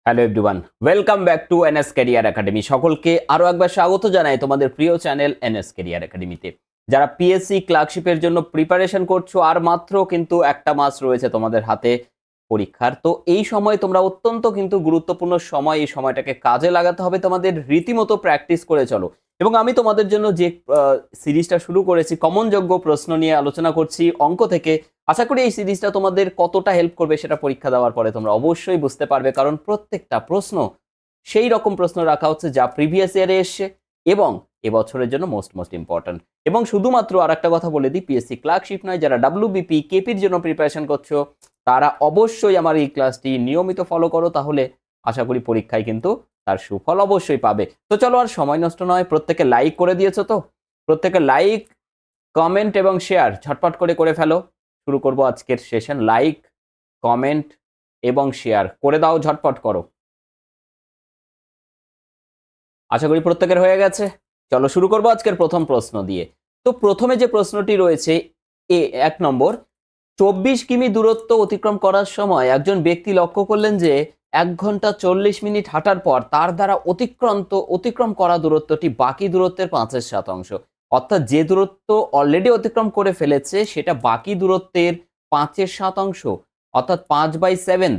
Hello everyone, welcome back to NS career academy. সকলকে আরও একবার স্বাগত জানাই তোমাদের প্রিয় চ্যানেল এনএস ক্যারিয়ার একাডেমিতে। যারা পিএসসি ক্লার্কশিপের জন্য প্রিপারেশন করছো, আর মাত্র কিন্তু একটা মাস রয়েছে তোমাদের হাতে পরীক্ষার। তো এই সময় তোমরা অত্যন্ত কিন্তু গুরুত্বপূর্ণ সময়, এই সময়টাকে কাজে লাগাতে হবে, তোমাদের রীতিমতো প্র্যাকটিস করে চলো। এবং আমি তোমাদের জন্য যে সিরিজটা শুরু করেছি, কমনযোগ্য প্রশ্ন নিয়ে আলোচনা করছি অঙ্ক থেকে। আশা করি এই সিরিজটা তোমাদের কতটা হেল্প করবে সেটা পরীক্ষা দেওয়ার পরে তোমরা অবশ্যই বুঝতে পারবে, কারণ প্রত্যেকটা প্রশ্ন সেই রকম প্রশ্ন রাখা হচ্ছে যা প্রিভিয়াস ইয়ারে এসছে এবং এবছরের জন্য মোস্ট ইম্পর্ট্যান্ট। এবং শুধুমাত্র আর একটা কথা বলে দিই, পিএসসি ক্লার্কশিপ নয়, যারা ডাব্লিউবিপি কেপির জন্য প্রিপারেশন করছো তারা অবশ্যই আমার এই ক্লাসটি নিয়মিত ফলো করো, তাহলে আশা করি পরীক্ষায় কিন্তু তার সুফল অবশ্যই পাবে। তো চলো আর সময় নষ্ট নয়, প্রত্যেকে লাইক করে দিয়েছো তো? প্রত্যেকে লাইক, কমেন্ট এবং শেয়ার ঝটপট করে ফেলো। শুরু করব আজকের সেশন। লাইক, কমেন্ট এবং শেয়ার করে দাও, ঝটপট করো। আশা করি প্রত্যেকের হয়ে গেছে। চলো শুরু করব আজকের প্রথম প্রশ্ন দিয়ে। তো প্রথমে যে প্রশ্নটি রয়েছে, এক নম্বর, 24 কিমি দূরত্ব অতিক্রম করার সময় একজন ব্যক্তি লক্ষ্য করলেন যে 1 ঘন্টা 40 মিনিট হাঁটার পর তার দ্বারা অতিক্রম করা দূরত্বটি বাকি দূরত্বের 5%। অর্থাৎ যে দূরত্ব অলরেডি অতিক্রম করে ফেলেছে সেটা বাকি দূরত্বের 5%, অর্থাৎ 5/7।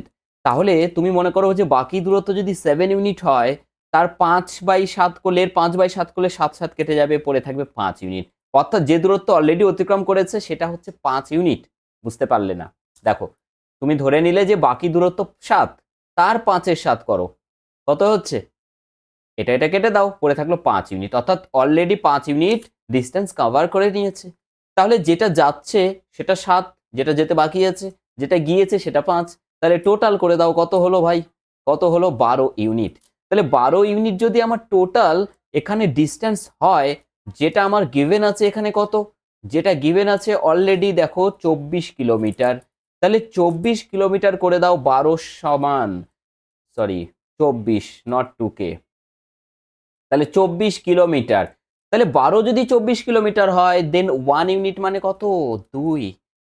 তাহলে তুমি মনে করো যে বাকি দূরত্ব যদি 7 ইউনিট হয়, তার 5/7 করলে, এর 5/7 করলে 7 কেটে যাবে, পড়ে থাকবে 5 ইউনিট। অর্থাৎ যে দূরত্ব অলরেডি অতিক্রম করেছে সেটা হচ্ছে 5 ইউনিট। বুঝতে পারলে না? দেখো, তুমি ধরে নিলে যে বাকি দূরত্ব 7, তার 5-এর 7 করো, কত হচ্ছে? এটা কেটে দাও, পড়ে থাকলো 5 ইউনিট। অর্থাৎ অলরেডি 5 ইউনিট ডিস্টেন্স কভার করে নিয়েছে। তাহলে যেটা যাচ্ছে সেটা 7, যেটা যেতে বাকি আছে, যেটা গিয়েছে সেটা 5। তাহলে টোটাল করে দাও, কত হলো ভাই? কত হলো? 12 ইউনিট। তাহলে 12 ইউনিট যদি আমার টোটাল এখানে ডিস্টেন্স হয়, যেটা আমার গিভেন আছে এখানে কত? যেটা গিভেন আছে অলরেডি দেখো 24 কিলোমিটার। তাহলে 24 কিলোমিটার করে দাও 12 সমান, সরি 24 নট 2K। তাহলে 24 কিলোমিটার। তাহলে 12 যদি 24 কিলোমিটার হয়, দেন 1 ইউনিট মানে কত? 2।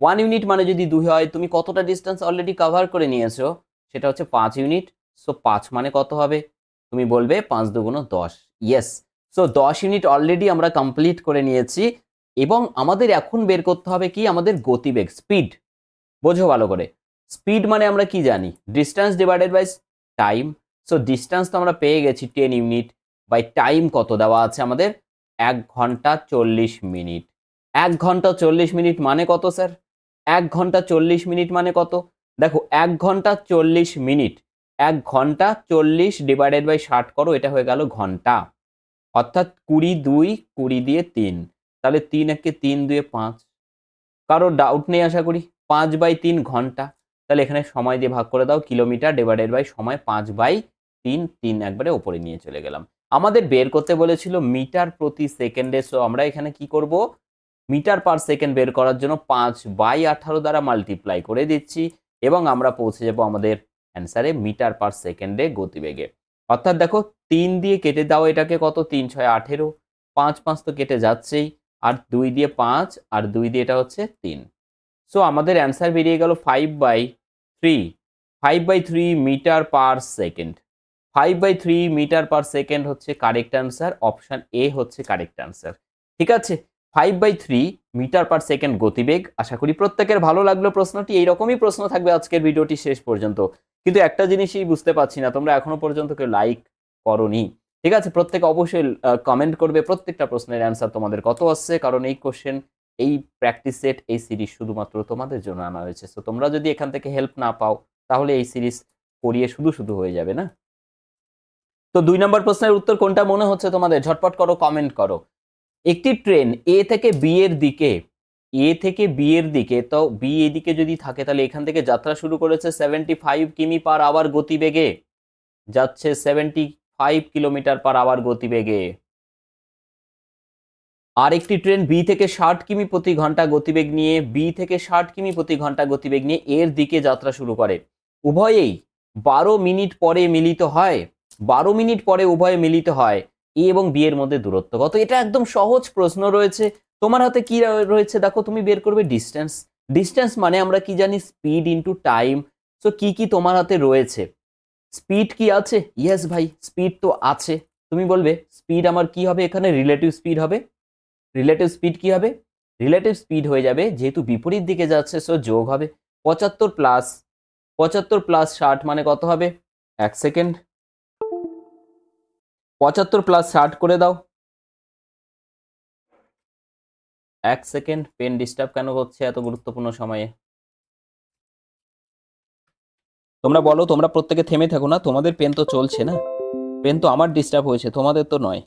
1 ইউনিট মানে যদি 2 হয়, তুমি কতটা ডিস্টেন্স অলরেডি কভার করে নিয়েছো? সেটা হচ্ছে 5 ইউনিট। সো 5 মানে কত হবে? তুমি বলবে 5 দুগুণ 10। ইয়েস। সো 10 ইউনিট অলরেডি আমরা কমপ্লিট করে নিয়েছি। এবং আমাদের এখন বের করতে হবে কি? আমাদের গতিবেগ, স্পিড। বোঝো ভালো করে। স্পিড মানে আমরা কি জানি? Distance divided by time. So distance তো আমরা পেয়ে গেছি 10 ইউনিট, বাই টাইম কত দেওয়া আছে আমাদের? 1 ঘন্টা 40 মিনিট। 1 ঘন্টা 40 মিনিট মানে কত স্যার? 1 ঘন্টা 40 মিনিট মানে কত? দেখো, 1 ঘন্টা 40 মিনিট, 1 ঘন্টা 40 ডিভাইডেড বাই 60 করো, এটা হয়ে গেল ঘন্টা। অর্থাৎ 20 2 20 দিয়ে 3। তাহলে 3 একে 3 2 5। কারো ডাউট নেই আশা করি? 5/3 ঘন্টা। তাহলে এখানে সময় দিয়ে ভাগ করে দাও, কিলোমিটার ডিভাইডেড বাই সময় 5/3, 3 একবারে ওপরে নিয়ে চলে গেলাম। আমাদের বের করতে বলেছিল মিটার প্রতি সেকেন্ডে। সো আমরা এখানে কি করব? মিটার পার সেকেন্ড বের করার জন্য 5/18 দ্বারা মাল্টিপ্লাই করে দিচ্ছি এবং আমরা পৌঁছে যাব আমাদের অ্যান্সারে মিটার পার সেকেন্ডে গতিবেগে। অর্থাৎ দেখো, 3 দিয়ে কেটে দাও এটাকে, কত? 3 6 18, 5 5 তো কেটে যাচ্ছেই, আর 2 দিয়ে 5, আর 2 দিয়ে এটা হচ্ছে 3। সো আমাদের অ্যান্সার বেরিয়ে গেল 5/3। 5/3 metre per second. 5/3 metre per second হচ্ছে কারেক্ট অ্যান্সার। অপশন এ হচ্ছে কারেক্ট অ্যান্সার। ঠিক আছে? 5/3 মিটার পার সেকেন্ড গতিবেগ। আশা করি প্রত্যেকের ভালো লাগলো প্রশ্নটি। এইরকমই প্রশ্ন থাকবে আজকের ভিডিওটি শেষ পর্যন্ত। কিন্তু একটা জিনিসই বুঝতে পারছি না, তোমরা এখনো পর্যন্ত কেউ লাইক করোনি। ঠিক আছে? প্রত্যেকে অবশ্যই কমেন্ট করবে প্রত্যেকটা প্রশ্নের অ্যান্সার তোমাদের কত আসছে, কারণ এই কোশ্চেন, এই প্র্যাকটিস সেট, এই সিরিজ শুধুমাত্র তোমাদের জন্য আনা হয়েছে। সো তোমরা যদি এখান থেকে হেল্প না পাও, তাহলে এই সিরিজ করিয়ে শুধু হয়ে যাবে না? তো 2 নম্বর প্রশ্নের উত্তর কোনটা মনে হচ্ছে তোমাদের? ঝটপট করো, কমেন্ট করো। একটি ট্রেন এ থেকে বি এর দিকে, তো বি এদিকে যদি থাকে, তাহলে এখান থেকে যাত্রা শুরু করেছে 75 কিমি পার আওয়ার গতিবেগে, যাচ্ছে 75 কিলোমিটার পার আওয়ার গতিবেগে। আর একটি ট্রেন বি থেকে 60 কিমি প্রতি ঘন্টা গতিবেগ নিয়ে, এর দিকে যাত্রা শুরু করে। উভয়েই 12 মিনিট পরে মিলিত হয়। 12 মিনিট পরে উভয়ে মিলিত হয়। এ এবং বি এর মধ্যে দূরত্ব কত? এটা একদম সহজ প্রশ্ন রয়েছে। তোমার হাতে কি রয়েছে দেখো, তুমি বের করবে ডিস্টেন্স। ডিস্টেন্স মানে আমরা কি জানি? Speed into time. সো কি তোমার হাতে রয়েছে? স্পিড কি আছে? ইয়েস ভাই, স্পিড তো আছে। তুমি বলবে স্পিড আমার কি হবে, এখানে রিলেটিভ স্পিড হবে। রিলেটিভ স্পিড কি হবে? রিলেটিভ স্পিড হয়ে যাবে, যেহেতু বিপরীত দিকে যাচ্ছে সো যোগ হবে। 75 প্লাস 60 মানে কত হবে? 1 সেকেন্ড। 75 প্লাস 60 করে দাও। 1 সেকেন্ড। পেন ডিস্টার্ব কেন হচ্ছে এত গুরুত্বপূর্ণ সময়ে? তোমরা বলো, তোমরা প্রত্যেকে থেমে থাকো না, তোমাদের পেন তো চলছে না। পেন তো আমার ডিস্টার্ব হয়েছে, তোমাদের তো নয়।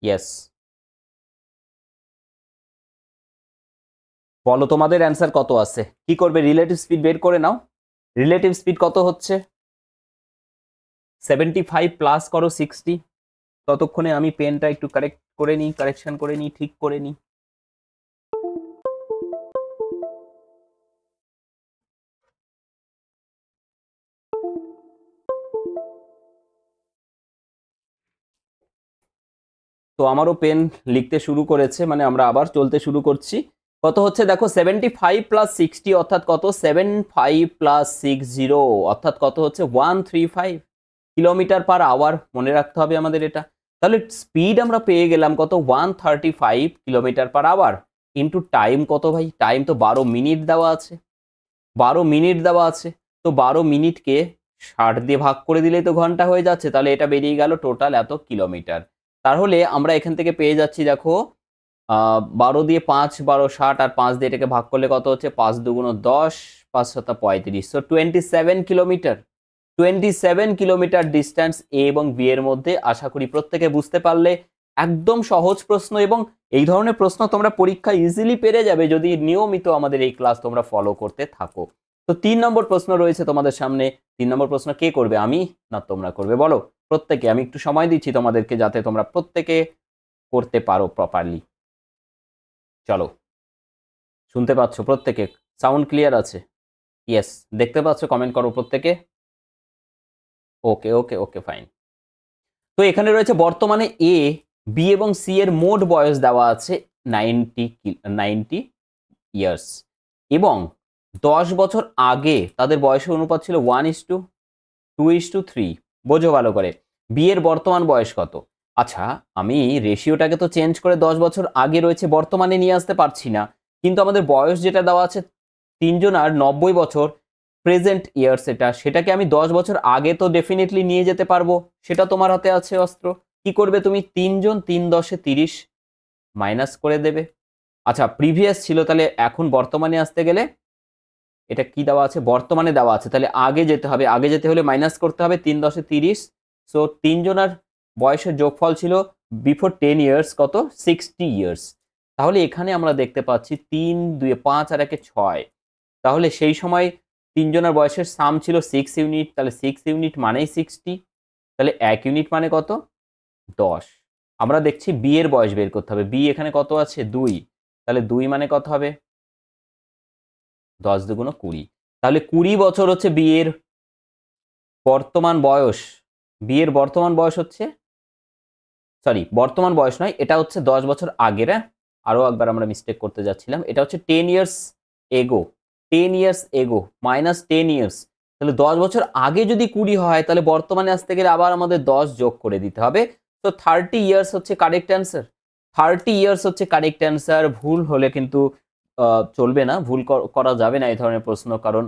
ইয়েস, বলো তোমাদের অ্যান্সার কত আছে, কি করবে? রিলেটিভ স্পিড বের করে নাও। রিলেটিভ স্পিড কত হচ্ছে? 75 প্লাস করো 60। ততক্ষণে আমি পেনটা একটু কারেকশন করে নিই, ঠিক করে নিই। তো আমারও পেন লিখতে শুরু করেছে, মানে আমরা আবার চলতে শুরু করছি। কত হচ্ছে দেখো, 75 প্লাস 60 অর্থাৎ কত? 75 প্লাস 60 অর্থাৎ কত হচ্ছে? 135 কিলোমিটার পার আওয়ার। মনে রাখতে হবে আমাদের এটা। তাহলে স্পিড আমরা পেয়ে গেলাম কত? 135 kilometre per hour. Into time কত ভাই? টাইম তো 12 মিনিট দেওয়া আছে। 12 মিনিট দেওয়া আছে। তো 12 মিনিটকে 60 দিয়ে ভাগ করে দিলেই তো ঘন্টা হয়ে যাচ্ছে। তাহলে এটা বেরিয়ে গেল টোটাল এত কিলোমিটার। তাহলে আমরা এখান থেকে পেয়ে যাচ্ছি দেখো, 12 দিয়ে 5, 12 60, আর 5 দিয়ে এটাকে ভাগ করলে কত হচ্ছে? 5 দুগুণ 10, 5 সাতা 35। So 27 kilometre. 27 কিলোমিটার ডিস্ট্যান্স এ এবং বি এর মধ্যে। আশা করি প্রত্যেকে বুঝতে পারলে। একদম সহজ প্রশ্ন, এবং এই ধরনের প্রশ্ন তোমরা পরীক্ষা ইজিলি পেরে যাবে যদি নিয়মিত আমাদের এই ক্লাস তোমরা ফলো করতে থাকো। তো 3 নম্বর প্রশ্ন রয়েছে তোমাদের সামনে। 3 নম্বর প্রশ্ন কে করবে, আমি না তোমরা করবে? বলো প্রত্যেকে। আমি একটু সময় দিচ্ছি তোমাদেরকে যাতে তোমরা প্রত্যেকে করতে পারো প্রপারলি। চলো, শুনতে পাচ্ছ প্রত্যেকে? সাউন্ড ক্লিয়ার আছে? ইয়েস, দেখতে পাচ্ছ? কমেন্ট করো প্রত্যেকে। ওকে ওকে ওকে, ফাইন। তো এখানে রয়েছে বর্তমানে এ, বি এবং সি এর মোট বয়স দেওয়া আছে 90 ইয়ার্স, এবং 10 বছর আগে তাদের বয়সের অনুপাত ছিল 1:2:3। বোঝো ভালো করে। বি এর বর্তমান বয়স কত? আচ্ছা, আমি রেশিওটাকে তো চেঞ্জ করে 10 বছর আগে রয়েছে বর্তমানে নিয়ে আসতে পারছি না, কিন্তু আমাদের বয়স যেটা দেওয়া আছে তিনজন আর 90 বছর, প্রেজেন্ট ইয়ার্স এটা, সেটাকে আমি 10 বছর আগে তো ডেফিনেটলি নিয়ে যেতে পারবো। সেটা তোমার হাতে আছে অস্ত্র। কি করবে তুমি? 3 জন 3 10 30 মাইনাস করে দেবে। আচ্ছা, প্রিভিয়াস ছিল, তাহলে এখন বর্তমানে আসতে গেলে এটা কি দেওয়া আছে? বর্তমানে দেওয়া আছে, তাহলে আগে যেতে হবে। আগে যেতে হলে মাইনাস করতে হবে 3 10 30। সো 3 জনের বয়সের যোগফল ছিল বিফোর 10 ইয়ার্স কত? 60 ইয়ার্স। তাহলে এখানে আমরা দেখতে পাচ্ছি 3 2 5 আর 1 6। তাহলে সেই সময় 3 জনের বয়সের সাম ছিল 6 ইউনিট। তাহলে 6 ইউনিট মানেই 60। তাহলে 1 ইউনিট মানে কত? 10। আমরা দেখছি বি এর বয়স বের করতে হবে। বি এখানে কত আছে? 2। তাহলে 2 মানে কত হবে? 10 দুগুণ 20। তাহলে 20 বছর হচ্ছে বি এর বর্তমান বয়স। বি এর বর্তমান বয়স হচ্ছে, সরি বর্তমান বয়স নয়, এটা হচ্ছে 10 বছর আগের। আরও একবার আমরা মিস্টেক করতে যাচ্ছিলাম। এটা হচ্ছে 10 years ago. 10 years ago minus 10 years. তাহলে 10 বছর আগে যদি 20 হয়, তাহলে বর্তমানে আসতে গেলে আবার আমাদের 10 যোগ করে দিতে হবে। তো 30 ইয়ার্স হচ্ছে কারেক্ট অ্যান্সার। 30 ইয়ার্স হচ্ছে কারেক্ট অ্যান্সার। ভুল হলে কিন্তু চলবে না, ভুল করা যাবে না এই ধরনের প্রশ্ন, কারণ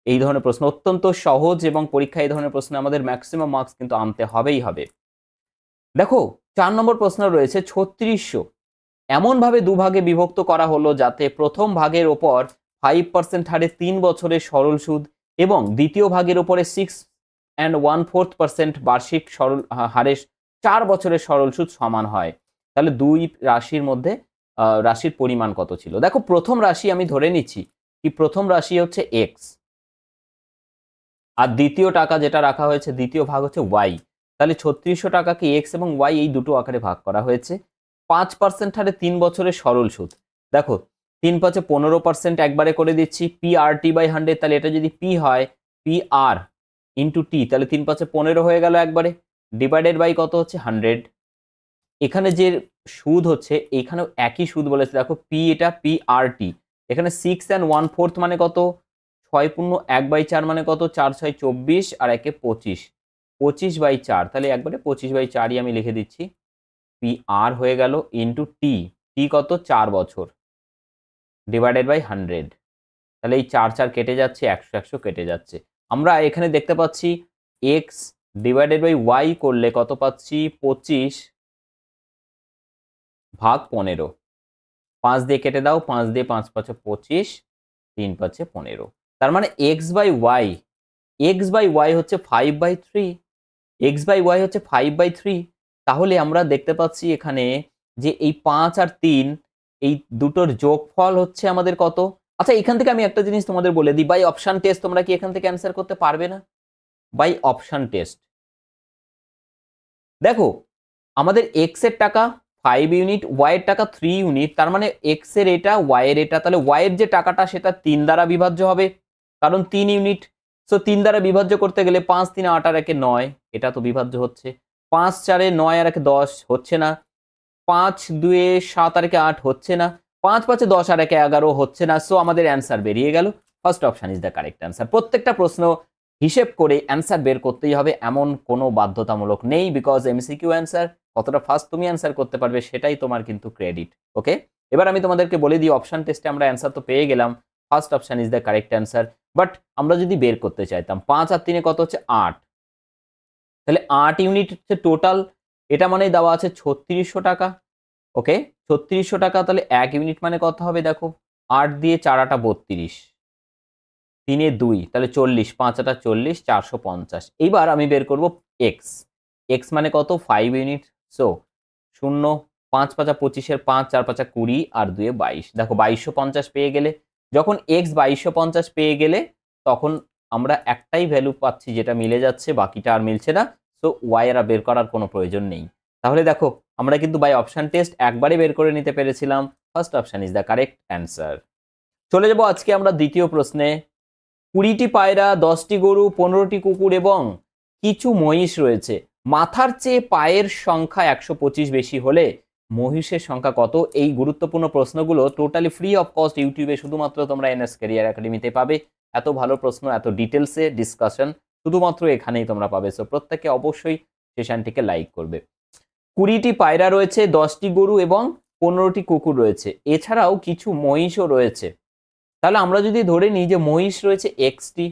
এই ধরনের প্রশ্ন অত্যন্ত সহজ এবং পরীক্ষায় এই ধরনের প্রশ্নে আমাদের ম্যাক্সিমাম মার্কস কিন্তু আনতে হবেই হবে। দেখো 4 নম্বর প্রশ্ন রয়েছে 3600 এমনভাবে দুভাগে বিভক্ত করা হলো যাতে প্রথম ভাগের ওপর 5% হারে 3 বছরের সরল সুদ এবং দ্বিতীয় ভাগের ওপরে 6.14% বার্ষিক সরল হারে 4 বছরের সরল সুদ সমান হয়। তাহলে দুই রাশির মধ্যে রাশির পরিমাণ কত ছিল? দেখো প্রথম রাশি আমি ধরে নিচ্ছি কি, প্রথম রাশি হচ্ছে এক্স, আর দ্বিতীয় টাকা যেটা রাখা হয়েছে দ্বিতীয় ভাগ হচ্ছে ওয়াই। তাহলে 3600 টাকাকে এক্স এবং ওয়াই এই দুটো আকারে ভাগ করা হয়েছে। 5% হারে 3 বছরের সরল সুদ। দেখো 3 5 15% একবারে করে দিচ্ছি। পি আর টি বাই 100, তাহলে এটা যদি পি হয়, পি আর ইন্টু টি, তাহলে 3 5 15 হয়ে গেল একবারে, ডিভাইডেড বাই কত হচ্ছে? 100। এখানে যে সুদ হচ্ছে, এখানেও একই সুদ বলেছে। দেখো পি, এটা পি আর টি, এখানে 6 1/4 মানে কত, 6 × 1/4 মানে কত, 4 6 24 আর 1 25, 25/4, তাহলে একবারে 25/4ই আমি লিখে দিচ্ছি। পি আর হয়ে গেল ইন্টু টি, টি কত 4 বছর, ডিভাইডেড বাই 100, তাহলে এই 4 4 কেটে যাচ্ছে, 100 100 কেটে যাচ্ছে। আমরা এখানে দেখতে পাচ্ছি এক্স ডিভাইডেড বাই ওয়াই করলে কত পাচ্ছি, 25/15, 5 দিয়ে কেটে দাও, 5 দিয়ে 5 5 25, 3 5 15, তার মানে x/y হচ্ছে 5/3, x/y হচ্ছে 5/3। তাহলে আমরা দেখতে পাচ্ছি এখানে যে এই 5 আর 3 এই দুটোর যোগফল হচ্ছে আমাদের কত। আচ্ছা, এখান থেকে আমি একটা জিনিস তোমাদের বলে দিই, বাই অপশন টেস্ট তোমরা কি এখান থেকে অ্যান্সার করতে পারবে না? বাই অপশন টেস্ট দেখো, আমাদের এক্স এর টাকা 5 ইউনিট, ওয়াই এর টাকা 3 ইউনিট, তার মানে এক্স এর এটা, ওয়াই এর এটা, তাহলে ওয়াই এর যে টাকাটা সেটা 3 দ্বারা বিভাজ্য হবে, কারণ 3 ইউনিট। সো 3 দ্বারা বিভাজ্য করতে গেলে 5 3 8 আর 1 9, এটা তো বিভাজ্য হচ্ছে। 5 4 9 আর 1 10 হচ্ছে না, 5 2 7 আর 1 8 হচ্ছে না, 5 5 10 আর 1 11 হচ্ছে না। সো আমাদের অ্যান্সার বেরিয়ে গেল, first option is the correct answer. প্রত্যেকটা প্রশ্ন হিসেব করে অ্যান্সার বের করতেই হবে, এমন কোনো বাধ্যতামূলক নেই, বিকজ এমসিকিউ অ্যান্সার, কতটা ফাস্ট তুমি অ্যান্সার করতে পারবে সেটাই তোমার কিন্তু ক্রেডিট। ওকে, এবার আমি তোমাদেরকে বলে দিই, অপশন টেস্টে আমরা অ্যান্সার তো পেয়ে গেলাম, first option is the correct answer. But আমরা যদি বের করতে চাইতাম 5 আর 3 কত হচ্ছে 8, তাহলে 8 ইউনিট হচ্ছে টোটাল, এটা মানে দেওয়া আছে 3600 টাকা। ওকে, 3600 টাকা, তাহলে 1 ইউনিট মানে কত হবে দেখো, 8 দিয়ে 4 8 32, 3 এ 2, তাহলে 40, 5 8 40, 450। এইবার আমি বের করব এক্স, এক্স মানে কত 5 ইউনিট। সো 0 5 5 25 এর 5, 4 5 20 আর 2 22, দেখো 2250 পেয়ে গেলে। যখন এক্স 2250 পেয়ে গেলে তখন আমরা একটাই ভ্যালু পাচ্ছি যেটা মিলে যাচ্ছে, বাকিটা আর মিলছে না। সো ওয়াই এর বের করার কোনো প্রয়োজন নেই। তাহলে দেখো আমরা কিন্তু বাই অপশন টেস্ট একবারে বের করে নিতে পেরেছিলাম, first option is the correct answer. চলে যাব আজকে আমরা দ্বিতীয় প্রশ্নে। 20টি পায়রা, 10টি গরু, 15টি কুকুর এবং কিছু মহিষ রয়েছে। মাথার চেয়ে পায়ের সংখ্যা 125 বেশি হলে মহিষের সংখ্যা কত? এই গুরুত্বপূর্ণ প্রশ্নগুলো টোটালি ফ্রি অফ কস্ট ইউটিউবে শুধুমাত্র তোমরা এনএস ক্যারিয়ার একাডেমিতে পাবে। এত ভালো প্রশ্ন, এত ডিটেলসে ডিসকাশন শুধুমাত্র এখানেই তোমরা পাবে। সো প্রত্যেকে অবশ্যই সেশনটিকে লাইক করবে। 20টি পায়রা রয়েছে, 10টি গরু এবং 15টি কুকুর রয়েছে, এছাড়াও কিছু মহিষও রয়েছে। তাহলে আমরা যদি ধরে নিই যে মহিষ রয়েছে এক্সটি,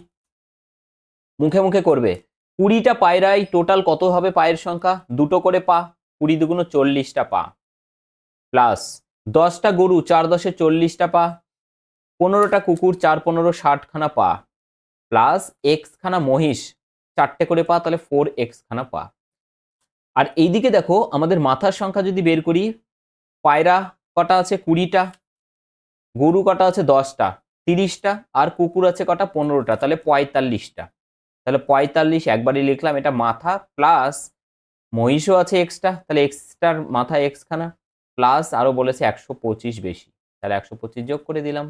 মুখে মুখে করবে, 20টা পায়রায় টোটাল কত হবে পায়ের সংখ্যা, দুটো করে পা, 20 দুগুণ 40টা পা, প্লাস 10টা গরু, 4 10 40টা পা, 15টা কুকুর, 4 15 60খানা পা, প্লাস এক্স খানা মহিষ, 4টে করে পা, তাহলে 4x খানা পা। আর এইদিকে দেখো আমাদের মাথার সংখ্যা যদি বের করি, পায়রা কটা আছে 20টা, গরু কটা আছে 10টা, 30টা, আর কুকুর আছে কটা 15টা, তাহলে 45টা। তাহলে 45 একবারই লিখলাম, এটা মাথা, প্লাস মহিষও আছে এক্সট্রা, তাহলে এক্সট্রার মাথা এক্স খানা, প্লাস আরো বলেছে 125 বেশি, তাহলে 125 যোগ করে দিলাম,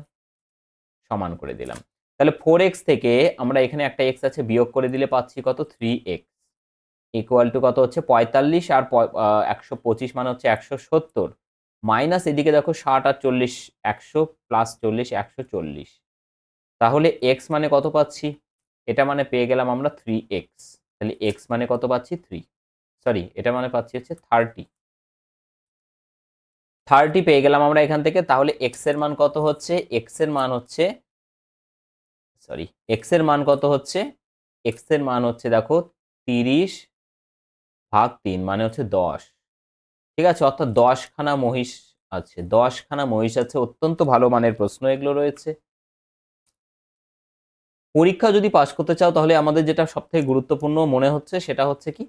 সমান করে দিলাম। তাহলে 4x থেকে আমরা এখানে একটা এক্স আছে বিয়োগ করে দিলে পাচ্ছি কত 3x, ইকুয়াল টু কত হচ্ছে 45, আর 125 মানে হচ্ছে 170, মাইনাস এদিকে দেখো 60 আর 40 100, প্লাস 40 140। তাহলে x মানে কত পাচ্ছি, এটা মানে পেয়ে গেলাম আমরা 3x, তাহলে x মানে কত পাচ্ছি 3, সরি এটা মানে পাচ্ছি হচ্ছে 30 পেয়ে গেলাম আমরা এখান থেকে। তাহলে x এর মান কত হচ্ছে, x এর মান হচ্ছে, সরি x এর মান কত হচ্ছে, x এর মান হচ্ছে দেখো 30/3 মানে হচ্ছে 10, ঠিক আছে, অর্থাৎ 10খানা মহিষ আছে, 10খানা মহিষ আছে। অত্যন্ত ভালো মানের প্রশ্ন এগুলো রয়েছে। পরীক্ষা যদি পাস করতে চাও তাহলে আমাদের যেটা সবথেকে গুরুত্বপূর্ণ মনে হচ্ছে সেটা হচ্ছে কি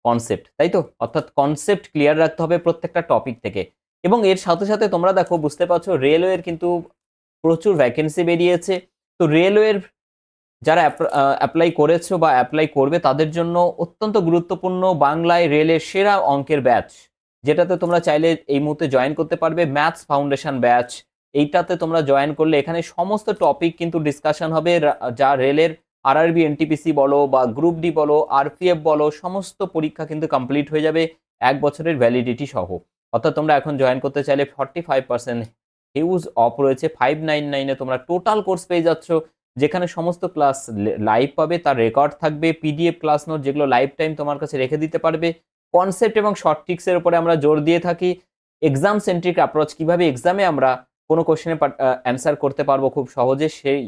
কনসেপ্ট, তাই তো, অর্থাৎ কনসেপ্ট ক্লিয়ার রাখতে হবে প্রত্যেকটা টপিক থেকে। এবং এর সাথে সাথে তোমরা দেখো বুঝতে পারছো রেলওয়ের কিন্তু প্রচুর ভ্যাকেন্সি বেরিয়েছে। তো রেলওয়ের যারা অ্যাপ্লাই করেছো বা অ্যাপ্লাই করবে তাদের জন্য অত্যন্ত গুরুত্বপূর্ণ বাংলায় রেলের সেরা অঙ্কের ব্যাচ, যেটাতে তোমরা চাইলে এই মুহূর্তে জয়েন করতে পারবে, ম্যাথস ফাউন্ডেশন ব্যাচ। এইটাতে তোমরা জয়েন করলে এখানে সমস্ত টপিক কিন্তু ডিসকাশন হবে, যা রেলের আরআরবি এনটিপিসি বলো বা গ্রুপ ডি বলো, আরপিএফ বলো, সমস্ত পরীক্ষা কিন্তু কমপ্লিট হয়ে যাবে 1 বছরের ভ্যালিডিটি সহ। অর্থাৎ তোমরা এখন জয়েন করতে চাইলে 45% হিউজ অফ রয়েছে। 599-এ তোমরা টোটাল কোর্স পেয়ে যাচ্ছ, যেখানে সমস্ত ক্লাস লাইভ পাবে, তার রেকর্ড থাকবে, পিডিএফ ক্লাস নোট যেগুলো লাইফ টাইম তোমার কাছে রেখে দিতে পারবে। কনসেপ্ট এবং শর্ট ট্রিক্সের উপরে আমরা জোর দিয়ে থাকি। এক্সাম সেন্ট্রিক অ্যাপ্রোচ, কিভাবে এক্সামে আমরা কোনো কোশ্চেনের অ্যান্সার করতে পারবো খুব সহজে, সেই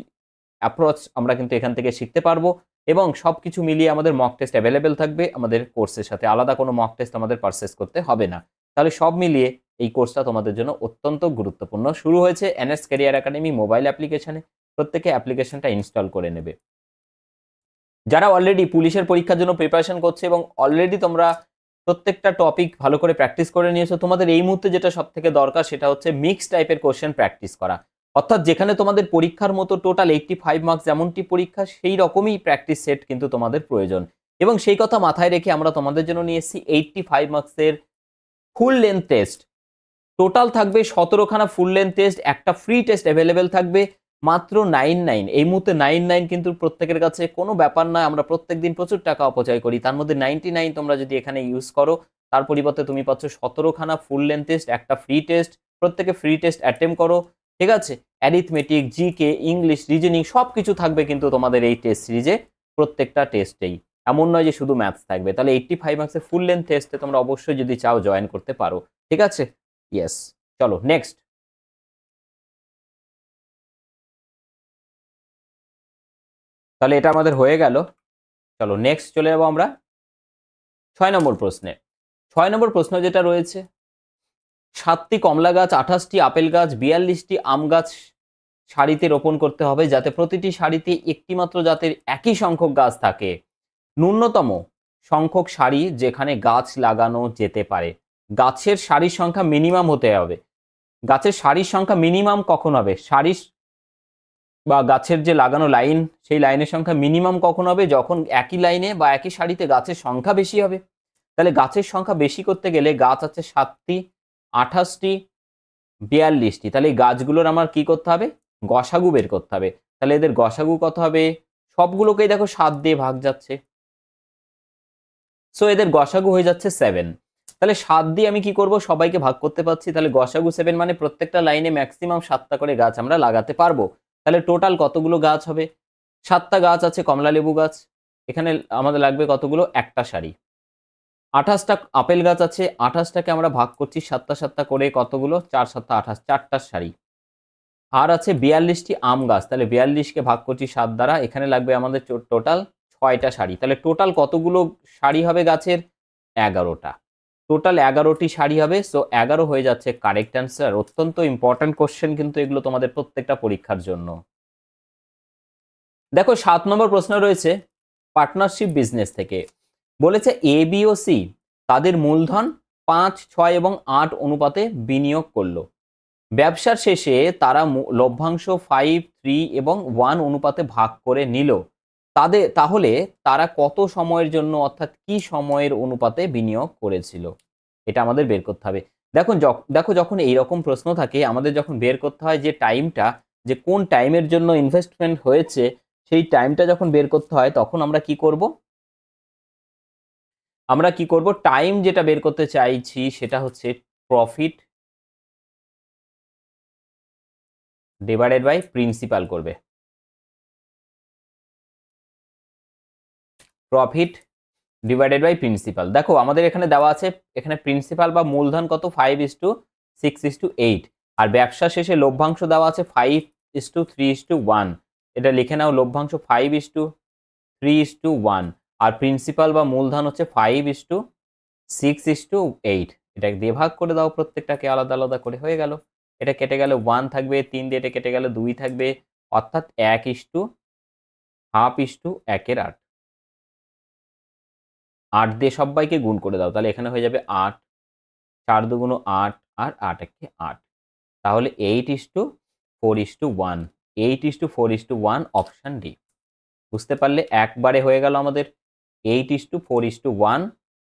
অ্যাপ্রোচ আমরা কিন্তু এখান থেকে শিখতে পারবো। এবং সব কিছু মিলিয়ে আমাদের মক টেস্ট অ্যাভেলেবেল থাকবে আমাদের কোর্সের সাথে, আলাদা কোনো মক টেস্ট আমাদের পারচেস করতে হবে না। তাহলে সব মিলিয়ে এই কোর্সটা তোমাদের জন্য অত্যন্ত গুরুত্বপূর্ণ। শুরু হয়েছে এনএস ক্যারিয়ার একাডেমি মোবাইল অ্যাপ্লিকেশনে, প্রত্যেকে অ্যাপ্লিকেশনটা ইনস্টল করে নেবে। যারা অলরেডি পুলিশের পরীক্ষার জন্য প্রিপারেশন করছে এবং অলরেডি তোমরা প্রত্যেকটা টপিক ভালো করে প্র্যাকটিস করে নিয়েছো, তোমাদের এই মুহূর্তে যেটা সব থেকে দরকার সেটা হচ্ছে মিক্স টাইপের কোশ্চেন প্র্যাকটিস করা। অর্থাৎ যেখানে তোমাদের পরীক্ষার মতো টোটাল 85 মার্কস যেমনটি পরীক্ষা, সেই রকমই প্র্যাকটিস সেট কিন্তু তোমাদের প্রয়োজন। এবং সেই কথা মাথায় রেখে আমরা তোমাদের জন্য নিয়ে এসেছি 85 মার্কসের ফুল লেন্থ টেস্ট। টোটাল থাকবে 17খানা ফুল লেন্থ টেস্ট, একটা ফ্রি টেস্ট অ্যাভেলেবেল থাকবে মাত্র 99। এই মুহূর্তে 99 কিন্তু প্রত্যেকের কাছে কোনো ব্যাপার নয়। আমরা প্রত্যেকদিন প্রচুর টাকা অপচয় করি, তার মধ্যে 99 তোমরা যদি এখানে ইউজ করো, তার পরিবর্তে তুমি পাচ্ছ 17খানা ফুল লেন্থ টেস্ট, একটা ফ্রি টেস্ট। প্রত্যেকে ফ্রি টেস্ট অ্যাটেম্প করো, ঠিক আছে? অ্যারিথমেটিক, জিকে, ইংলিশ, রিজনিং সব কিছু থাকবে কিন্তু তোমাদের এই টেস্ট সিরিজে, প্রত্যেকটা টেস্টেই। এমন নয় যে শুধু ম্যাথস থাকবে। তাহলে 85 মার্কসের ফুল লেন্থ টেস্টে তোমরা অবশ্যই যদি চাও জয়েন করতে পারো, ঠিক আছে? ইয়েস, চলো নেক্সট। তাহলে এটা আমাদের হয়ে গেল। চলো নেক্সট চলে যাবো আমরা 6 নম্বর প্রশ্নে। 6 নম্বর প্রশ্ন যেটা রয়েছে, 7টি কমলা গাছ, 28টি আপেল গাছ, 42টি আম গাছ সারিতে রোপণ করতে হবে, যাতে প্রতিটি সারিতে একটি মাত্র জাতের একই সংখ্যক গাছ থাকে। ন্যূনতম সংখ্যক সারি যেখানে গাছ লাগানো যেতে পারে। গাছের সারির সংখ্যা মিনিমাম হতে হবে। গাছের সারির সংখ্যা মিনিমাম কখন হবে? সারির বা গাছের যে লাগানো লাইন, সেই লাইনের সংখ্যা মিনিমাম কখন হবে? যখন একই লাইনে বা একই সারিতে গাছের সংখ্যা বেশি হবে। তাহলে গাছের সংখ্যা বেশি করতে গেলে গাছ আছে 7টি, 28টি, 42টি। তাহলে এই গাছগুলোর আমার কি করতে হবে? গসাগু বের করতে হবে। তাহলে এদের গসাগু কত হবে? সবগুলোকেই দেখো 7 দিয়ে ভাগ যাচ্ছে, সো এদের গসাগু হয়ে যাচ্ছে 7। তাহলে 7 দিয়ে আমি কি করব? সবাইকে ভাগ করতে পারছি। তাহলে গসাগু 7 মানে প্রত্যেকটা লাইনে ম্যাক্সিমাম 7টা করে গাছ আমরা লাগাতে পারবো। তাহলে টোটাল কতগুলো গাছ হবে? 7টা গাছ আছে কমলা লেবু গাছ, এখানে আমাদের লাগবে কতগুলো? একটা সারি। 28টা আপেল গাছ আছে, 28টাকে আমরা ভাগ করছি 7টা 7টা করে, কতগুলো? 4 7 28, 4টা সারি। আর আছে 42টি আম গাছ, তাহলে 42কে ভাগ করছি 7 দ্বারা, এখানে লাগবে আমাদের টোটাল 6টা সারি। তাহলে টোটাল কতগুলো সারি হবে গাছের? 11টা। টোটাল 11টি সারি হবে। সো 11 হয়ে যাচ্ছে কারেক্ট অ্যান্সার। অত্যন্ত ইম্পর্ট্যান্ট কোশ্চেন কিন্তু এগুলো তোমাদের প্রত্যেকটা পরীক্ষার জন্য। দেখো 7 নম্বর প্রশ্ন রয়েছে পার্টনারশিপ বিজনেস থেকে। বলেছে এ, বি ও সি তাদের মূলধন 5, 6 এবং 8 অনুপাতে বিনিয়োগ করলো। ব্যবসার শেষে তারা লভ্যাংশ 5, 3 এবং 1 অনুপাতে ভাগ করে নিল। তাহলে তারা কত সময়ের জন্য, অর্থাৎ কি সময়ের অনুপাতে বিনিয়োগ করেছিল? এটা আমাদের বের করতে হবে। দেখো যখন এইরকম প্রশ্ন থাকে, আমাদের যখন বের করতে হয় যে টাইমটা, যে কোন টাইমের জন্য ইনভেস্টমেন্ট হয়েছে, সেই টাইমটা যখন বের করতে হয়, তখন আমরা কি করব? টাইম যেটা বের করতে চাইছি সেটা হচ্ছে প্রফিট ডিভাইডেড বাই প্রিন্সিপাল করবে। Profit divided by principal. দেখো আমাদের এখানে দেওয়া আছে, এখানে প্রিন্সিপাল বা মূলধন কত? 5:6:8। আর ব্যবসা শেষে লভ্যাংশ দেওয়া আছে 5:3:1। এটা লিখে নাও, লভ্যাংশ 5:3:1 আর প্রিন্সিপাল বা মূলধন হচ্ছে 5:6:8। এটা দিয়ে ভাগ করে দাও প্রত্যেকটাকে আলাদা আলাদা করে, হয়ে গেল। এটা কেটে গেলে 1 থাকবে, 3 দিয়ে এটা কেটে গেলে 2 থাকবে, অর্থাৎ 1:1/2:8। 8 দিয়ে সবাইকে গুণ করে দাও, তাহলে এখানে হয়ে যাবে 8, 4 দুগুণ 8 আর 8 একে 8। তাহলে 8:4:1, 8:4:1 অপশন ডি। বুঝতে পারলে? একবারে হয়ে গেল আমাদের 8:4:1,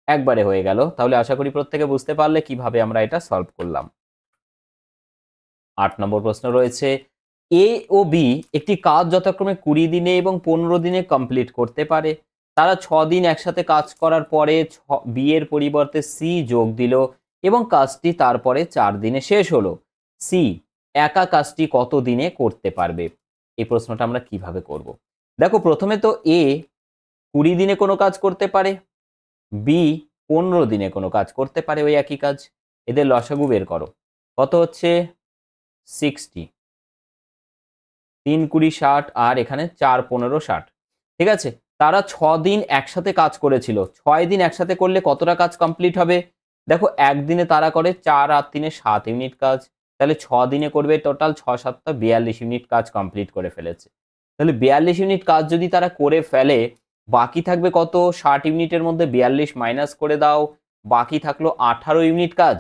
একবারে হয়ে গেল। তাহলে আশা করি প্রত্যেকে বুঝতে পারলে কিভাবে আমরা এটা সলভ করলাম। 8 নম্বর প্রশ্ন রয়েছে, এ ও বি একটি কাজ যথাক্রমে 20 দিনে এবং 15 দিনে কমপ্লিট করতে পারে। তারা 6 দিন একসাথে কাজ করার পরে বি এর পরিবর্তে সি যোগ দিল এবং কাজটি তারপরে 4 দিনে শেষ হলো। সি একা কাজটি কত দিনে করতে পারবে? এই প্রশ্নটা আমরা কিভাবে করব? দেখো প্রথমে তো এ 20 দিনে কোনো কাজ করতে পারে, বি 15 দিনে কোনো কাজ করতে পারে ওই একই কাজ। এদের লসাগু বের করো। কত হচ্ছে 60, 3 20 60 আর এখানে 4 15 60। ঠিক আছে, তারা 6 দিন একসাথে কাজ করেছিল। 6 দিন একসাথে করলে কতটা কাজ কমপ্লিট হবে? দেখো একদিনে তারা করে 4 আর 3 7 ইউনিট কাজ। তাহলে 6 দিনে করবে টোটাল 6 7 42 ইউনিট কাজ কমপ্লিট করে ফেলেছে। তাহলে 42 ইউনিট কাজ যদি তারা করে ফেলে, বাকি থাকবে কত? 60 ইউনিটের মধ্যে 42 মাইনাস করে দাও, বাকি থাকলো 18 ইউনিট কাজ।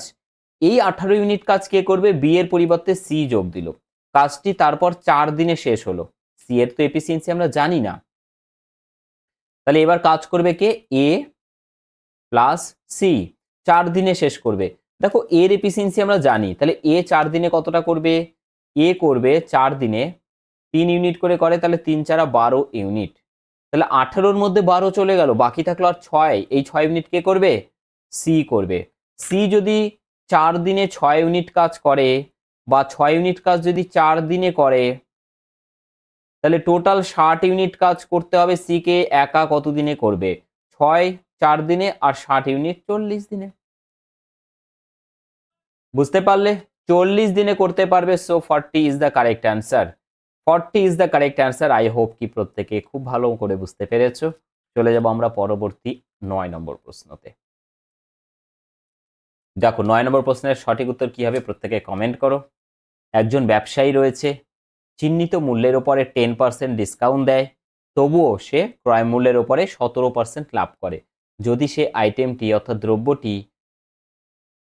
এই 18 ইউনিট কাজ কে করবে? বি এর পরিবর্তে সি যোগ দিল। কাজটি তারপর 4 দিনে শেষ হলো। সি এর তো এফিসিয়েন্সি আমরা জানি না। তাহলে এবার কাজ করবে কে? এ প্লাস সি। 4 দিনে শেষ করবে। দেখো এর এফিসিয়েন্সি আমরা জানি, তাহলে এ 4 দিনে কতটা করবে? এ করবে 4 দিনে 3 ইউনিট করে করে, তাহলে 3 4 12 ইউনিট। তাহলে 18-র মধ্যে 12 চলে গেল, বাকি থাকলো আর 6। এই 6 ইউনিট কে করবে? সি করবে। সি যদি 4 দিনে 6 ইউনিট কাজ করে বা 6 ইউনিট কাজ যদি 4 দিনে করে, তাহলে টোটাল 60 ইউনিট কাজ করতে হবে সি কে। একা কত দিনে করবে? 6 4 দিনে আর 60 ইউনিট 40 দিনে। বুঝতে পারলে? 40 দিনে করতে পারবে। So 40 is the correct answer. 40 is the correct answer. I hope কি প্রত্যেকে খুব ভালো করে বুঝতে পেরেছো। চলে যাব আমরা পরবর্তী 9 নম্বর প্রশ্নতে। দেখো 9 নম্বর প্রশ্নের সঠিক উত্তর কি হবে প্রত্যেকে কমেন্ট করো। একজন ব্যবসায়ী রয়েছে, চিহ্নিত মূল্যের ওপরে 10% ডিসকাউন্ট দেয়, তবুও সে ক্রয় মূল্যের ওপরে 17% লাভ করে। যদি সে আইটেমটি অর্থাৎ দ্রব্যটি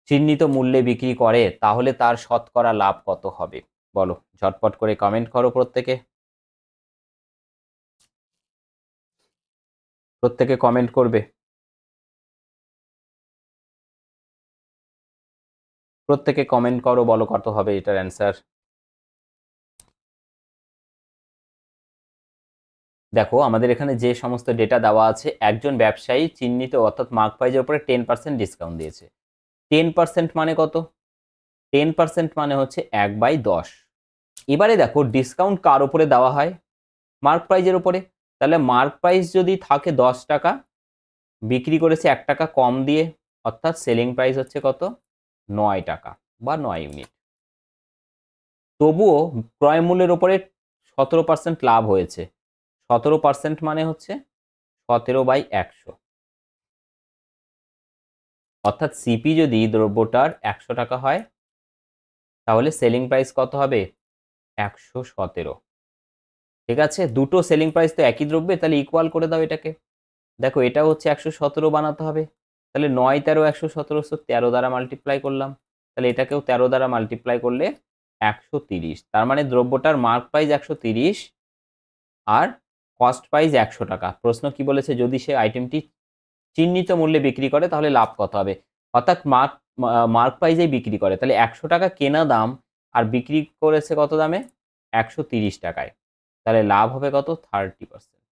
চিহ্নিত মূল্যে বিক্রি করে তাহলে তার শতকরা লাভ কত হবে? বলো, ঝটপট করে কমেন্ট করো প্রত্যেকে। প্রত্যেকে কমেন্ট করবে। প্রত্যেকে কমেন্ট করো, বলো কত হবে এটার অ্যান্সার। দেখো আমাদের এখানে যে সমস্ত ডেটা দেওয়া আছে, একজন ব্যবসায়ী চিহ্নিত অর্থাৎ মার্ক প্রাইজের উপরে 10% ডিসকাউন্ট দিয়েছে। 10% মানে কত? 10% মানে হচ্ছে 1/10। এবারে দেখো ডিসকাউন্ট কার উপরে দেওয়া হয়? মার্ক প্রাইজের উপরে। তাহলে মার্ক প্রাইস যদি থাকে 10 টাকা, বিক্রি করেছে 1 টাকা কম দিয়ে, অর্থাৎ সেলিং প্রাইস হচ্ছে কত? 9 টাকা বা 9 ইউনিট। তবুও ক্রয় মূল্যের উপরে 17% লাভ হয়েছে। 17% মানে হচ্ছে 17/100। অর্থাৎ সিপি যদি দ্রব্যটার 100 টাকা হয়, তাহলে সেলিং প্রাইস কত হবে? 117। ঠিক আছে, দুটো সেলিং প্রাইস তো একই দ্রব্যে, তাহলে ইকুয়াল করে দাও এটাকে। দেখো এটা হচ্ছে 117 বানাতে হবে। তাহলে 9 13 117, 13 দ্বারা মাল্টিপ্লাই করলাম। তাহলে এটাকেও 13 দ্বারা মাল্টিপ্লাই করলে 130। তার মানে দ্রব্যটার মার্ক প্রাইস 130 আর কস্ট প্রাইস 100 টাকা। প্রশ্ন কি বলেছে? যদি সে আইটেমটি চিহ্নিত মূল্যে বিক্রি করে তাহলে লাভ কত হবে? অর্থাৎ মার্ক প্রাইজেই বিক্রি করে, তাহলে 100 টাকা কেনা দাম আর বিক্রি করেছে কত দামে? 130 টাকায়। তাহলে লাভ হবে কত? 30%।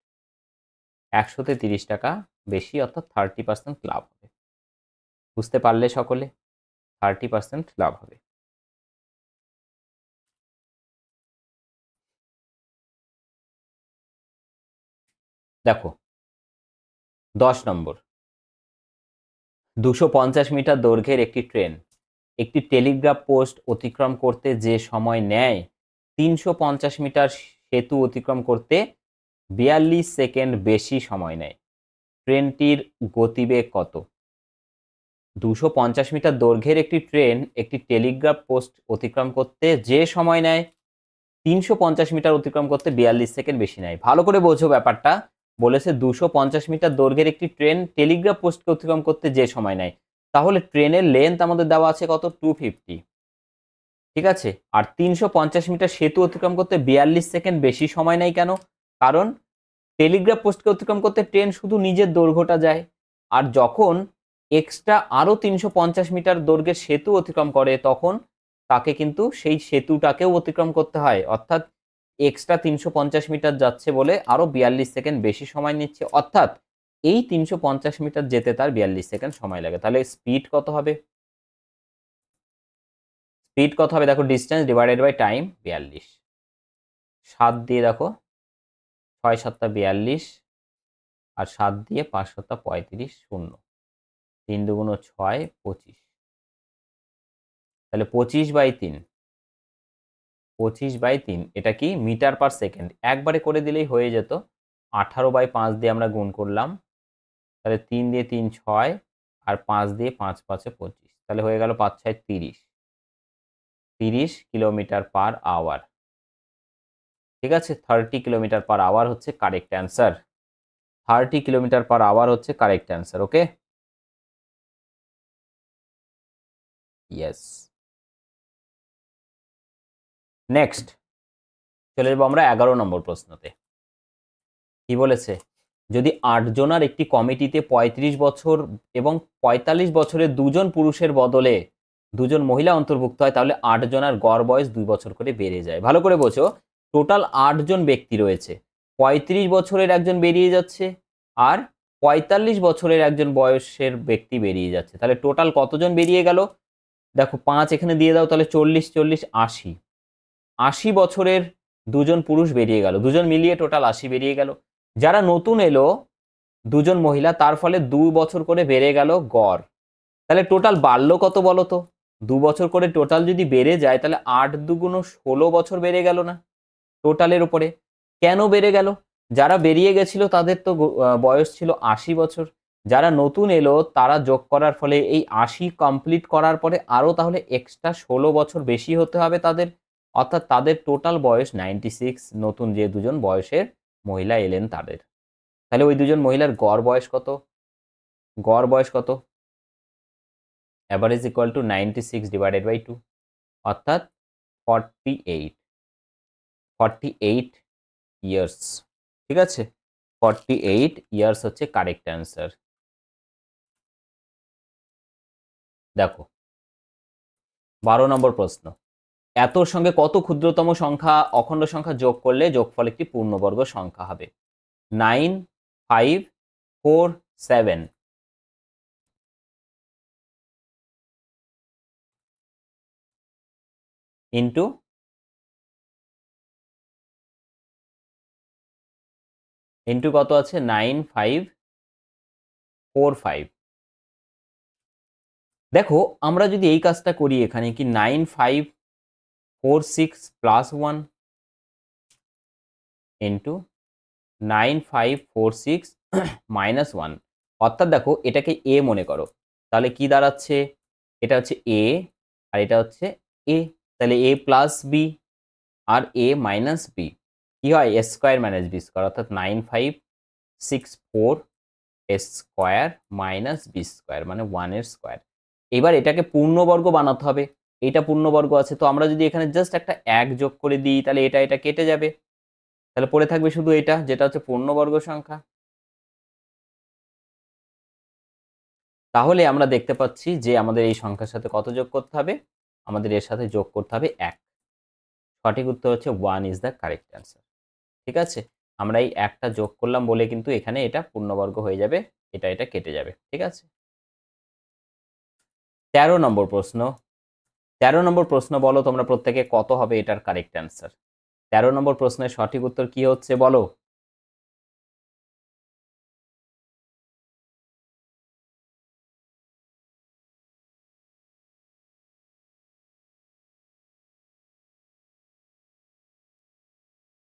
100-তে 30 টাকা বেশি, অর্থাৎ 30% লাভ হবে। বুঝতে পারলে সকলে? 30% লাভ হবে। দেখো 10 নম্বর, 250 মিটার দৈর্ঘ্যের একটি ট্রেন একটি টেলিগ্রাফ পোস্ট অতিক্রম করতে যে সময় নেয়, 350 মিটার সেতু অতিক্রম করতে 42 সেকেন্ড বেশি সময় নেয়। ট্রেনটির গতিবেগ কত? 250 মিটার দৈর্ঘ্যের একটি ট্রেন একটি টেলিগ্রাফ পোস্ট অতিক্রম করতে যে সময় নেয়, 350 মিটার অতিক্রম করতে 42 সেকেন্ড বেশি নেয়। ভালো করে বোঝো ব্যাপারটা। বলেছে 250 মিটার দৈর্ঘ্যের একটি ট্রেন টেলিগ্রাফ পোস্টকে অতিক্রম করতে যে সময় নেয়। তাহলে ট্রেনের লেন্থ আমাদের দেওয়া আছে কত? 250। ঠিক আছে, আর 350 মিটার সেতু অতিক্রম করতে 42 সেকেন্ড বেশি সময় নেয় কেন? কারণ টেলিগ্রাফ পোস্টকে অতিক্রম করতে ট্রেন শুধু নিজের দৈর্ঘ্যটা যায়, আর যখন এক্সট্রা আরও 350 মিটার দৈর্ঘ্যের সেতু অতিক্রম করে তখন তাকে কিন্তু সেই সেতুটাকেও অতিক্রম করতে হয়। অর্থাৎ এক্সট্রা 350 মিটার যাচ্ছে বলে আরও 42 সেকেন্ড বেশি সময় নিচ্ছে। অর্থাৎ এই 350 মিটার যেতে তার 42 সেকেন্ড সময় লাগে। তাহলে স্পিড কত হবে? স্পিড কত হবে দেখো, ডিস্টেন্স ডিভাইডেড বাই টাইম 42, 7 দিয়ে দেখো 6 7 42 আর 7 দিয়ে 5 7 35, 0, 3 2 6 25, তাহলে 25/3, 25/3 এটা কি মিটার পার সেকেন্ড, একবারে করে দিলেই হয়ে যেত। 18/5 দিয়ে আমরা গুণ করলাম, তাহলে 3 দিয়ে 3 6 আর 5 দিয়ে 5 5 25, তাহলে হয়ে গেল 5 6 30, 30 কিলোমিটার পার আওয়ার। ঠিক আছে, 30 কিলোমিটার পার আওয়ার হচ্ছে correct answer. 30 kilometre per hour হচ্ছে correct answer. Okay, yes. Next চলে যাবো আমরা 11 নম্বর প্রশ্নতে। কি বলেছে, যদি 8 জনার একটি কমিটিতে 35 বছর এবং 45 বছরের 2 জন পুরুষের বদলে 2 জন মহিলা অন্তর্ভুক্ত হয়, তাহলে 8 জনার গড় বয়স 2 বছর করে বেড়ে যায়। ভালো করে বোঝো, টোটাল 8 জন ব্যক্তি রয়েছে, 35 বছরের একজন বেরিয়ে যাচ্ছে আর 45 বছরের একজন বয়সের ব্যক্তি বেরিয়ে যাচ্ছে, তাহলে টোটাল কতজন বেরিয়ে গেল দেখো, 5 এখানে দিয়ে দাও, তাহলে 40 40 80, 80 বছরের 2 জন পুরুষ বেরিয়ে গেল, 2 জন মিলিয়ে টোটাল 80 বেরিয়ে গেল। যারা নতুন এলো 2 জন মহিলা, তার ফলে 2 বছর করে বেড়ে গেল গড়। তাহলে টোটাল বাড়লো কত বলো তো, 2 বছর করে টোটাল যদি বেড়ে যায়, তাহলে 8 2 16 বছর বেড়ে গেল না টোটালের উপরে। কেন বেড়ে গেল, যারা বেরিয়ে গেছিল তাদের তো বয়স ছিল 80 বছর, যারা নতুন এলো তারা যোগ করার ফলে এই 80 কমপ্লিট করার পরে আরও তাহলে এক্সট্রা 16 বছর বেশি হতে হবে তাদের, অর্থাৎ তাদের টোটাল বয়স 96, নতুন যে 2 জন বয়সের মহিলা এলেন তাদের। তাহলে ওই 2 জন মহিলার গড় বয়স কত, গড় বয়স কত, average equal to 96 divided by 2, অর্থাৎ 48 ইয়ার্স। ঠিক আছে, 48 ইয়ার্স হচ্ছে কারেক্ট অ্যান্সার। দেখো 12 নম্বর প্রশ্ন, এতর সঙ্গে কত ক্ষুদ্রতম সংখ্যা অখণ্ড সংখ্যা যোগ করলে যোগফল একটি পূর্ণবর্গ সংখ্যা হবে? 9 5 4 7 ইন্টু কত আছে, 9 5 4 5। দেখো আমরা যদি এই কাজটা করি, এখানে কি 9 5 4 6 প্লাস 1 ইন্টু 9 5 4 6 মাইনাস 1, অর্থাৎ দেখো এটাকে এ মনে করো, তাহলে কি দাঁড়াচ্ছে, এটা হচ্ছে এ আর এটা হচ্ছে এ, তাহলে এ প্লাস বি আর এ মাইনাস বি কি হয়, এ স্কোয়ার মাইনাস বি স্কোয়ার, অর্থাৎ 9 5 6 4 এ স্কোয়ার মাইনাস বি স্কোয়ার মানে 1 এর স্কোয়ার। এবার এটাকে পূর্ণবর্গ বানাতে হবে, এটা পূর্ণবর্গ আছে, তো আমরা যদি এখানে জাস্ট একটা 1 যোগ করে দিই, তাহলে এটা কেটে যাবে, তাহলে পড়ে থাকবে শুধু এটা, যেটা হচ্ছে পূর্ণবর্গ সংখ্যা। তাহলে আমরা দেখতে পাচ্ছি যে আমাদের এই সংখ্যার সাথে কত যোগ করতে হবে, আমাদের এর সাথে যোগ করতে হবে 1। সঠিক উত্তর হচ্ছে 1 ইজ দ্য কারেক্ট অ্যান্সার। ঠিক আছে, আমরা এই একটা যোগ করলাম বলে কিন্তু এখানে এটা পূর্ণবর্গ হয়ে যাবে, এটা কেটে যাবে। ঠিক আছে, 13 নম্বর প্রশ্ন। 13 নম্বর প্রশ্ন বলো তোমরা প্রত্যেকে কত হবে এটার কারেক্ট অ্যান্সার। 13 নম্বর প্রশ্নের সঠিক উত্তর কি হচ্ছে বলো।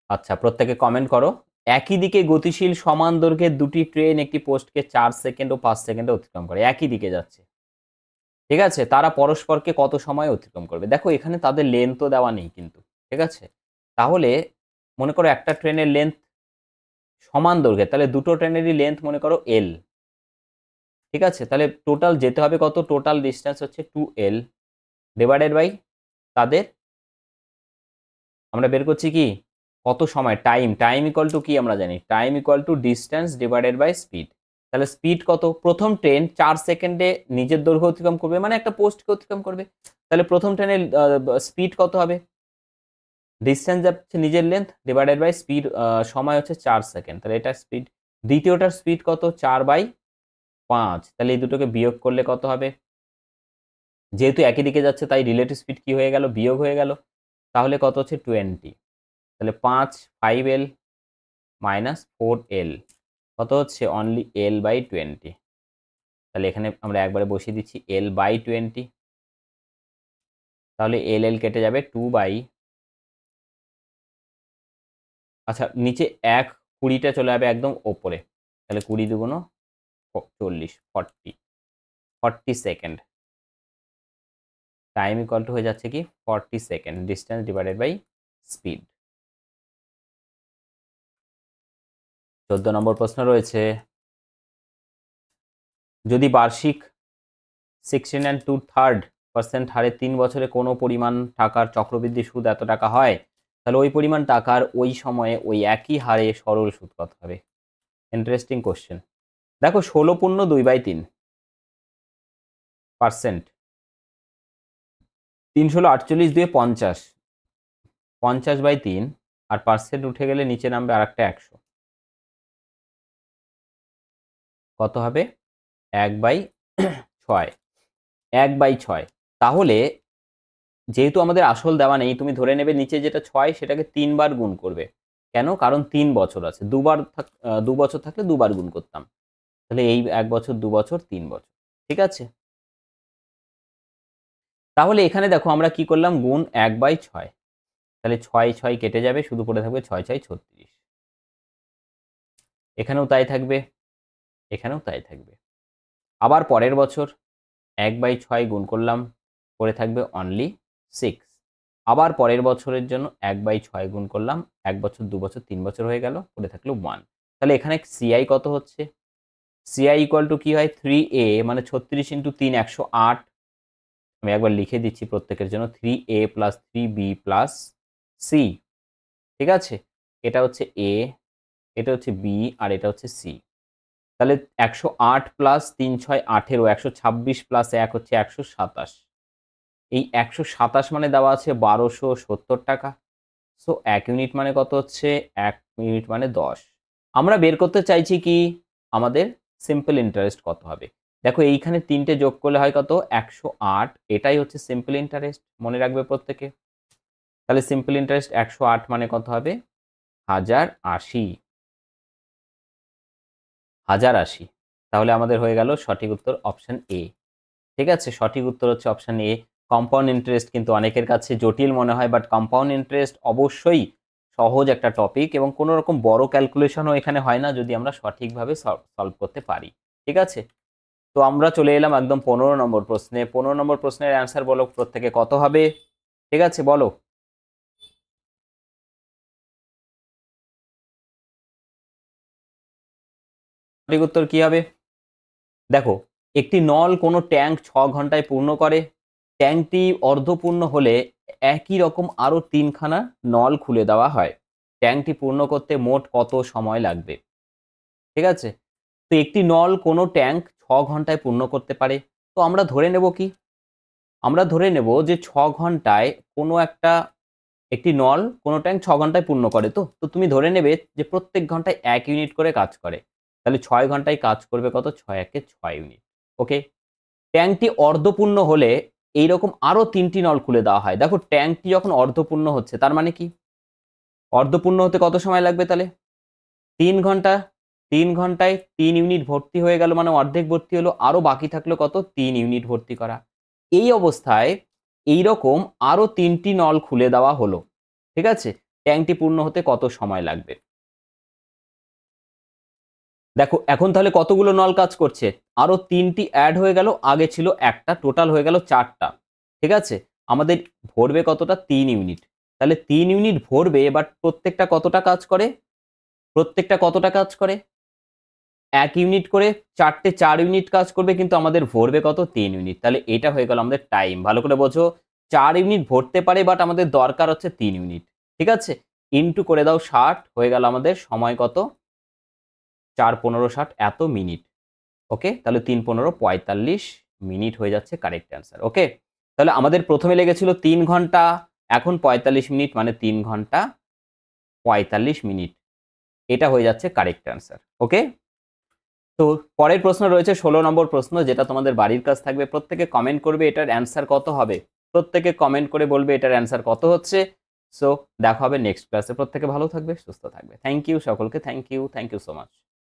আচ্ছা, প্রত্যেকে কমেন্ট করো। একই দিকে গতিশীল সমান দৈর্ঘ্যের দুটি ট্রেন একটি পোস্টকে 4 সেকেন্ড ও 5 সেকেন্ডে অতিক্রম করে, একই দিকে যাচ্ছে। ঠিক আছে, তারা পরস্পরকে কত সময় অতিক্রম করবে? দেখো এখানে তাদের লেন্থও দেওয়া নেই কিন্তু। ঠিক আছে, তাহলে মনে করো একটা ট্রেনের লেন্থ সমান দৈর্ঘ্যের, তাহলে দুটো ট্রেনেরই লেন্থ মনে করো এল। ঠিক আছে, তাহলে টোটাল যেতে হবে কত, টোটাল ডিস্টেন্স হচ্ছে 2L ডিভাইডেড বাই তাদের, আমরা বের করছি কি কত সময়, টাইম ইকুয়াল টু কি আমরা জানি, time equal to distance divided by speed. তাহলে স্পিড কত, প্রথম ট্রেন 4 সেকেন্ডে নিজের দৈর্ঘ্য অতিক্রম করবে, মানে একটা পোস্টকে অতিক্রম করবে, তাহলে প্রথম ট্রেনের স্পিড কত হবে, ডিস্টেন্স যাচ্ছে নিজের লেন্থ ডিভাইডেড বাই স্পিড, সময় হচ্ছে 4 সেকেন্ড, তাহলে এটা স্পিড। দ্বিতীয়টার স্পিড কত, 4/5, তাহলে এই দুটোকে বিয়োগ করলে কত হবে, যেহেতু একই দিকে যাচ্ছে তাই রিলেটিভ স্পিড কি হয়ে গেল, বিয়োগ হয়ে গেল। তাহলে কত হচ্ছে 20, তাহলে 5L মাইনাস 4L কত হচ্ছে অনলি L/20। তাহলে এখানে আমরা একবারে বসিয়ে দিচ্ছি L/20, তাহলে L কেটে যাবে 2 আচ্ছা নিচে 1 20টা চলে যাবে একদম ওপরে, তাহলে 20 দুগুণ 40, 40 সেকেন্ড। টাইম ইকুয়াল টু হয়ে যাচ্ছে কি 40 second, distance divided by speed. 14 number প্রশ্ন রয়েছে, যদি বার্ষিক 16 2/3% হারে 3 বছরে কোনো পরিমাণ টাকার চক্রবৃদ্ধি সুদ এত টাকা হয়, তাহলে ওই পরিমাণ টাকার ওই সময়ে ওই একই হারে সরল সুদ কত হবে? Interesting question. দেখো 16 × 2/3%, 3 × 48 দিয়ে 50, 50/3, আর পার্সেন্ট উঠে গেলে নিচে নামবে আর একটা 100, কত হবে 1/6, 1/6। তাহলে যেহেতু আমাদের আসল দেওয়া নেই, তুমি ধরে নেবে নিচে যেটা 6 সেটাকে 3 বার গুণ করবে। কেন? কারণ 3 বছর আছে, 2 বছর থাকলে 2 বার গুণ করতাম। তাহলে এই 1 বছর 2 বছর 3 বছর, ঠিক আছে। তাহলে এখানে দেখো আমরা কি করলাম, গুণ 1/6, তাহলে 6 6 কেটে যাবে, শুধু পড়ে থাকবে 6 6 36। এখানেও তাই থাকবে, এখানেও তাই থাকবে। আবার পরের বছর 1/6 গুণ করলাম, পড়ে থাকবে অনলি 6। আবার পরের বছরের জন্য 1/6 গুণ করলাম, 1 বছর 2 বছর 3 বছর হয়ে গেল, পড়ে থাকলো 1। তাহলে এখানে সিআই কত হচ্ছে? সিআই ইকুয়াল টু কি হয়, 3A মানে 36 × 3 108। আমি একবার লিখে দিচ্ছি প্রত্যেকের জন্য, 3A + 3B + C, ঠিক আছে। এটা হচ্ছে A, এটা হচ্ছে B, আর এটা হচ্ছে C। তাহলে 108 + 3 6 18, 126 + 1 হচ্ছে 127। এই 127 মানে দেওয়া আছে 1270 টাকা। সো 1 ইউনিট মানে কত হচ্ছে, 1 ইউনিট মানে 10। আমরা বের করতে চাইছি কি, আমাদের সিম্পল ইন্টারেস্ট কত হবে। দেখো এইখানে 3টে যোগ করলে হয় কত, 108। এটাই হচ্ছে সিম্পল ইন্টারেস্ট, মনে রাখবে প্রত্যেকে। তাহলে সিম্পল ইন্টারেস্ট 108 মানে কত হবে, 1080, 1080। তাহলে আমাদের হয়ে গেল সঠিক উত্তর অপশন এ। ঠিক আছে, সঠিক উত্তর হচ্ছে অপশন এ। কম্পাউন্ড ইন্টারেস্ট কিন্তু অনেকের কাছে জটিল মনে হয়, বাট কম্পাউন্ড ইন্টারেস্ট অবশ্যই সহজ একটা টপিক, এবং কোনো রকম বড় ক্যালকুলেশনও এখানে হয় না যদি আমরা সঠিকভাবে সলভ করতে পারি। ঠিক আছে, তো আমরা চলে এলাম একদম 15 নম্বর প্রশ্নে। 15 নম্বর প্রশ্নের অ্যান্সার বলো প্রত্যেকে কত হবে। ঠিক আছে, বলো। সঠিক উত্তর কি হবে? দেখো, একটি নল কোনো ট্যাঙ্ক 6 ঘন্টায় পূর্ণ করে। ট্যাঙ্কটি অর্ধপূর্ণ হলে একই রকম আরো 3খানা নল খুলে দেওয়া হয়। ট্যাঙ্কটি পূর্ণ করতে মোট কত সময় লাগবে? ঠিক আছে, তো একটি নল কোনো ট্যাঙ্ক 6 ঘন্টায় পূর্ণ করতে পারে। তো আমরা ধরে নেব কি, আমরা ধরে নেব যে 6 ঘন্টায় কোনো একটি নল কোনো ট্যাঙ্ক 6 ঘন্টায় পূর্ণ করে। তো তো তুমি ধরে নেবে যে প্রত্যেক ঘন্টায় 1 ইউনিট করে কাজ করে। তাহলে 6 ঘন্টায় কাজ করবে কত, 6 একে 6 ইউনিট। ওকে, ট্যাঙ্কটি অর্ধপূর্ণ হলে এইরকম আরো 3টি নল খুলে দেওয়া হয়। দেখো ট্যাঙ্কটি যখন অর্ধপূর্ণ হচ্ছে তার মানে কি, অর্ধপূর্ণ হতে কত সময় লাগবে তাহলে, 3 ঘন্টা। 3 ঘন্টায় 3 ইউনিট ভর্তি হয়ে গেল, মানে অর্ধেক ভর্তি হলো, আরো বাকি থাকলো কত, 3 ইউনিট ভর্তি করা। এই অবস্থায় এইরকম আরো 3টি নল খুলে দেওয়া হলো। ঠিক আছে, ট্যাঙ্কটি পূর্ণ হতে কত সময় লাগবে? দেখো এখন তাহলে কতগুলো নল কাজ করছে, আরো 3টি অ্যাড হয়ে গেল, আগে ছিল একটা, টোটাল হয়ে গেল 4টা। ঠিক আছে, আমাদের ভরবে কতটা, 3 ইউনিট। তাহলে 3 ইউনিট ভরবে, বাট প্রত্যেকটা কতটা কাজ করে, প্রত্যেকটা কতটা কাজ করে, 1 ইউনিট করে, 4টে 4 ইউনিট কাজ করবে, কিন্তু আমাদের ভরবে কত, 3 ইউনিট। তাহলে এটা হয়ে গেল আমাদের টাইম। ভালো করে বোঝো, 4 ইউনিট ভরতে পারে, বাট আমাদের দরকার হচ্ছে 3 ইউনিট। ঠিক আছে, ইনটু করে দাও 60, হয়ে গেল আমাদের সময় কত, 4 15 60 এত মিনিট। ওকে, তাহলে 3 15 45 মিনিট হয়ে যাচ্ছে কারেক্ট অ্যান্সার। ওকে, তাহলে আমাদের প্রথমে লেগেছিল 3 ঘন্টা, এখন 45 মিনিট, মানে 3 ঘন্টা 45 মিনিট। এটা হয়ে যাচ্ছে কারেক্ট অ্যান্সার। ওকে, তো পরের প্রশ্ন রয়েছে 16 নম্বর প্রশ্ন, যেটা তোমাদের বাড়ির কাজ থাকবে। প্রত্যেকে কমেন্ট করবে এটার অ্যান্সার কত হবে, প্রত্যেকে কমেন্ট করে বলবে এটার অ্যান্সার কত হচ্ছে। সো দেখা হবে নেক্সট ক্লাসে। প্রত্যেকে ভালো থাকবে, সুস্থ থাকবে। থ্যাংক ইউ সকলকে, থ্যাংক ইউ সো মাচ।